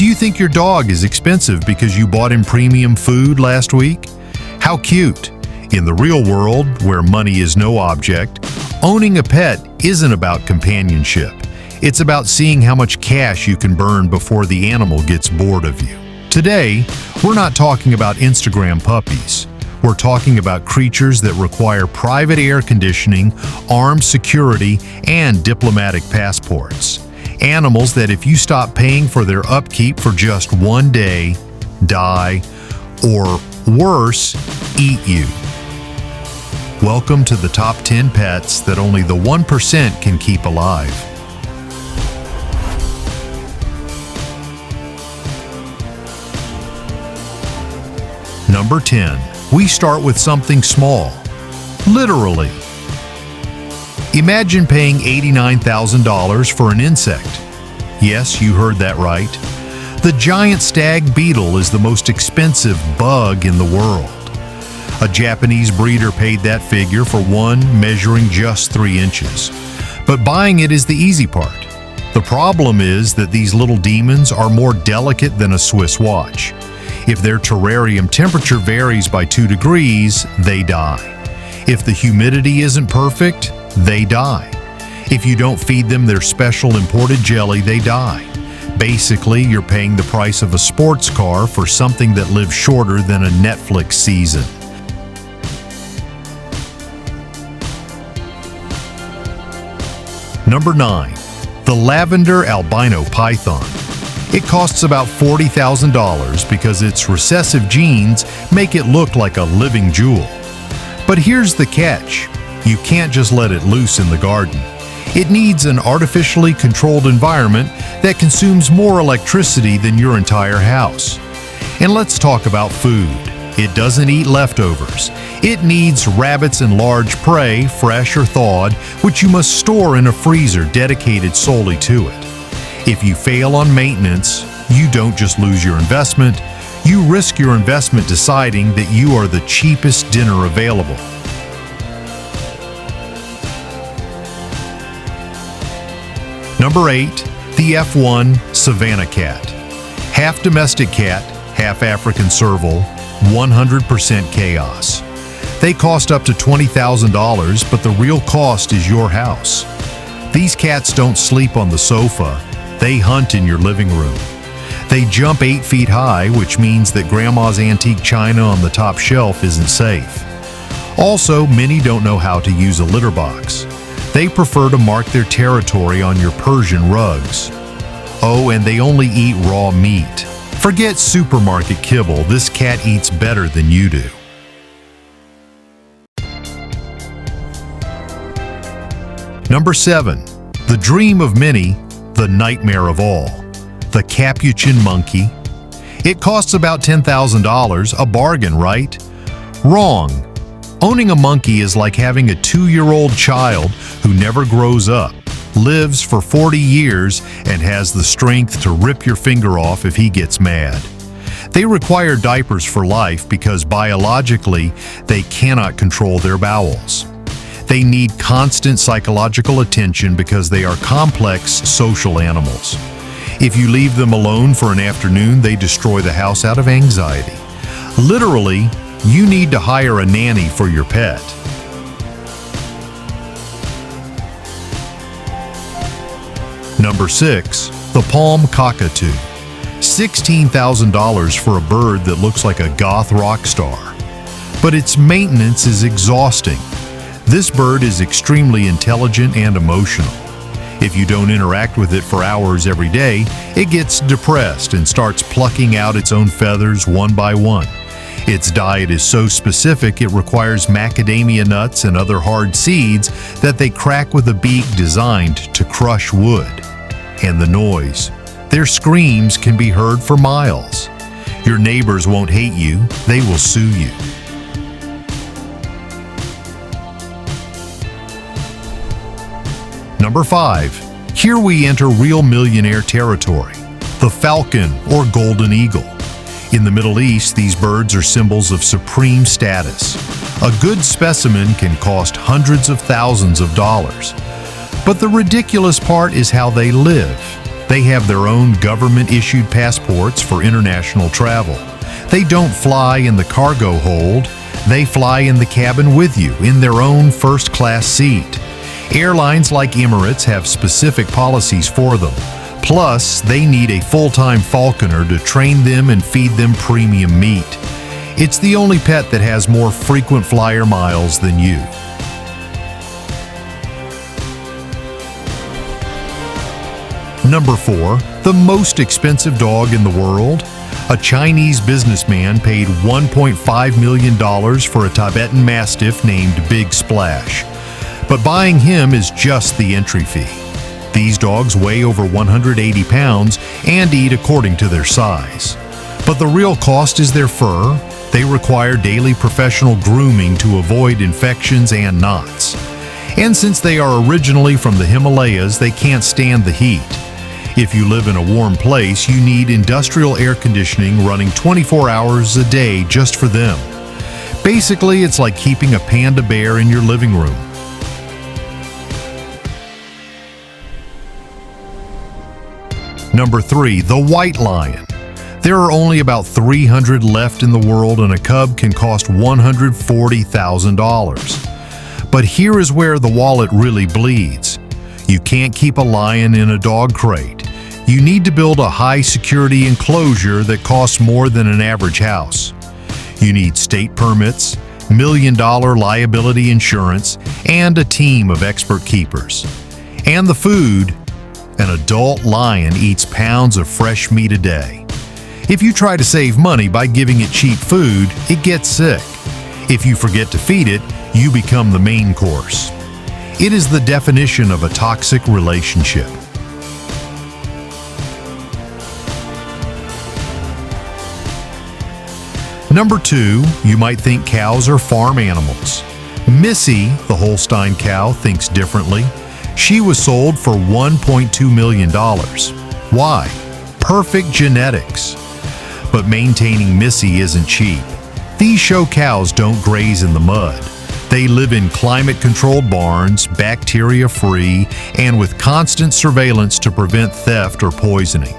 you think your dog is expensive because you bought him premium food last week? How cute! In the real world, where money is no object, owning a pet isn't about companionship. It's about seeing how much cash you can burn before the animal gets bored of you. Today, we're not talking about Instagram puppies. We're talking about creatures that require private air conditioning, armed security, and diplomatic passports. Animals that if you stop paying for their upkeep for just one day, die, or worse, eat you. Welcome to the top 10 pets that only the 1% can keep alive. Number 10. We start with something small. Literally. Imagine paying $89,000 for an insect. Yes, you heard that right. The giant stag beetle is the most expensive bug in the world. A Japanese breeder paid that figure for one measuring just 3 inches. But buying it is the easy part. The problem is that these little demons are more delicate than a Swiss watch. If their terrarium temperature varies by 2 degrees, they die. If the humidity isn't perfect, they die. If you don't feed them their special imported jelly, they die. Basically, you're paying the price of a sports car for something that lives shorter than a Netflix season. Number 9. The lavender albino python. It costs about $40,000 because its recessive genes make it look like a living jewel. But here's the catch. You can't just let it loose in the garden. It needs an artificially controlled environment that consumes more electricity than your entire house. And let's talk about food. It doesn't eat leftovers. It needs rabbits and large prey, fresh or thawed, which you must store in a freezer dedicated solely to it. If you fail on maintenance, you don't just lose your investment, you risk your investment deciding that you are the cheapest dinner available. Number 8. The F1 Savannah Cat. Half domestic cat, half African serval, 100% chaos. They cost up to $20,000, but the real cost is your house. These cats don't sleep on the sofa. They hunt in your living room. They jump 8 feet high, which means that grandma's antique china on the top shelf isn't safe. Also, many don't know how to use a litter box. They prefer to mark their territory on your Persian rugs. Oh, and they only eat raw meat. Forget supermarket kibble, this cat eats better than you do. Number 7. The dream of many, the nightmare of all. The Capuchin monkey. It costs about $10,000, a bargain, right? Wrong. Owning a monkey is like having a 2-year-old child who never grows up, lives for 40 years, and has the strength to rip your finger off if he gets mad. They require diapers for life because biologically they cannot control their bowels. They need constant psychological attention because they are complex social animals. If you leave them alone for an afternoon, they destroy the house out of anxiety. Literally, you need to hire a nanny for your pet. Number 6. The palm cockatoo. $16,000 for a bird that looks like a goth rock star. But its maintenance is exhausting. This bird is extremely intelligent and emotional. If you don't interact with it for hours every day, it gets depressed and starts plucking out its own feathers one by one. Its diet is so specific it requires macadamia nuts and other hard seeds that they crack with a beak designed to crush wood. And the noise. Their screams can be heard for miles. Your neighbors won't hate you, they will sue you. Number 5. Here we enter real millionaire territory. The falcon or golden eagle. In the Middle East, these birds are symbols of supreme status. A good specimen can cost hundreds of thousands of dollars. But the ridiculous part is how they live. They have their own government-issued passports for international travel. They don't fly in the cargo hold. They fly in the cabin with you in their own first-class seat. Airlines like Emirates have specific policies for them. Plus, they need a full-time falconer to train them and feed them premium meat. It's the only pet that has more frequent flyer miles than you. Number 4, the most expensive dog in the world. A Chinese businessman paid $1.5 million for a Tibetan Mastiff named Big Splash. But buying him is just the entry fee. These dogs weigh over 180 pounds and eat according to their size. But the real cost is their fur. They require daily professional grooming to avoid infections and knots. And since they are originally from the Himalayas, they can't stand the heat. If you live in a warm place, you need industrial air conditioning running 24 hours a day just for them. Basically, it's like keeping a panda bear in your living room. Number 3, the white lion. There are only about 300 left in the world, and a cub can cost $140,000. But here is where the wallet really bleeds. You can't keep a lion in a dog crate. You need to build a high-security enclosure that costs more than an average house. You need state permits, million-dollar liability insurance, and a team of expert keepers. And the food. An adult lion eats pounds of fresh meat a day. If you try to save money by giving it cheap food, it gets sick. If you forget to feed it, you become the main course. It is the definition of a toxic relationship. Number 2, you might think cows are farm animals. Missy, the Holstein cow, thinks differently. She was sold for $1.2 million. Why? Perfect genetics. But maintaining Missy isn't cheap. These show cows don't graze in the mud. They live in climate-controlled barns, bacteria-free, and with constant surveillance to prevent theft or poisoning.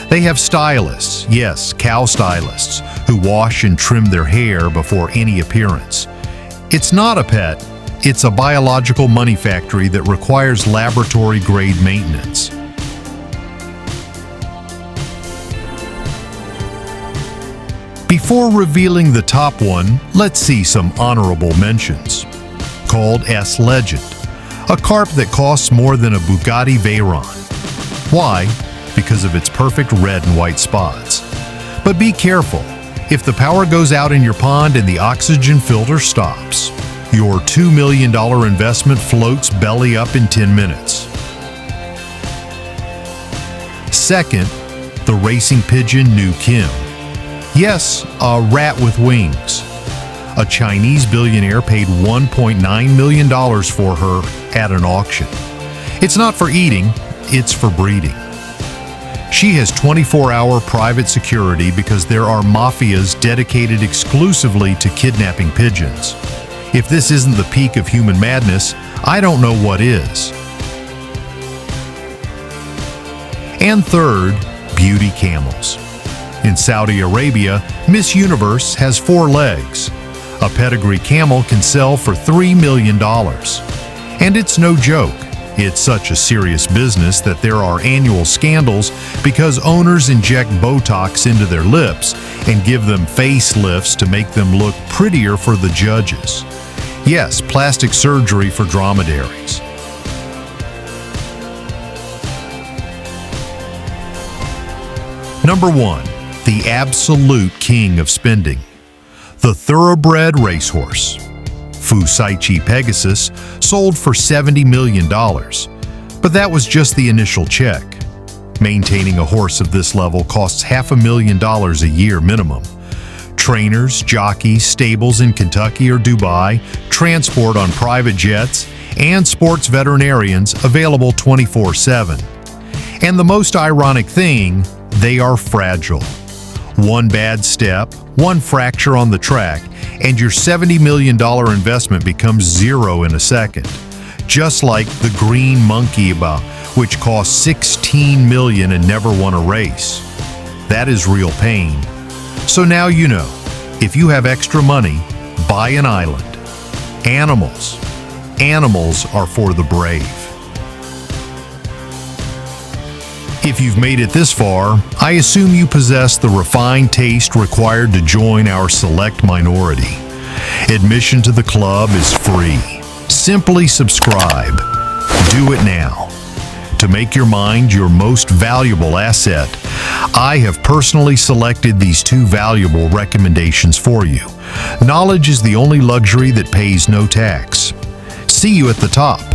They have stylists, yes, cow stylists, who wash and trim their hair before any appearance. It's not a pet, it's a biological money factory that requires laboratory-grade maintenance. Before revealing the top one, let's see some honorable mentions. Called S Legend, a carp that costs more than a Bugatti Veyron. Why? Because of its perfect red and white spots. But be careful. If the power goes out in your pond and the oxygen filter stops, your $2 million investment floats belly up in 10 minutes. Second, the racing pigeon New Kim. Yes, a rat with wings. A Chinese billionaire paid $1.9 million for her at an auction. It's not for eating, it's for breeding. She has 24-hour private security because there are mafias dedicated exclusively to kidnapping pigeons. If this isn't the peak of human madness, I don't know what is. And third, beauty camels. In Saudi Arabia, Miss Universe has 4 legs. A pedigree camel can sell for $3 million. And it's no joke. It's such a serious business that there are annual scandals because owners inject Botox into their lips and give them facelifts to make them look prettier for the judges. Yes, plastic surgery for dromedaries. Number 1, the absolute king of spending. The thoroughbred racehorse. Fusaichi Pegasus sold for $70 million, but that was just the initial check. Maintaining a horse of this level costs $500,000 a year minimum. Trainers, jockeys, stables in Kentucky or Dubai, transport on private jets, and sports veterinarians available 24/7. And the most ironic thing, they are fragile. One bad step, one fracture on the track, and your $70 million investment becomes zero in a second. just like the green monkey which cost $16 million and never won a race. That is real pain. So now you know, if you have extra money, buy an island. Animals are for the brave. If you've made it this far, I assume you possess the refined taste required to join our select minority. Admission to the club is free. Simply subscribe. Do it now. To make your mind your most valuable asset, I have personally selected these 2 valuable recommendations for you. Knowledge is the only luxury that pays no tax. See you at the top.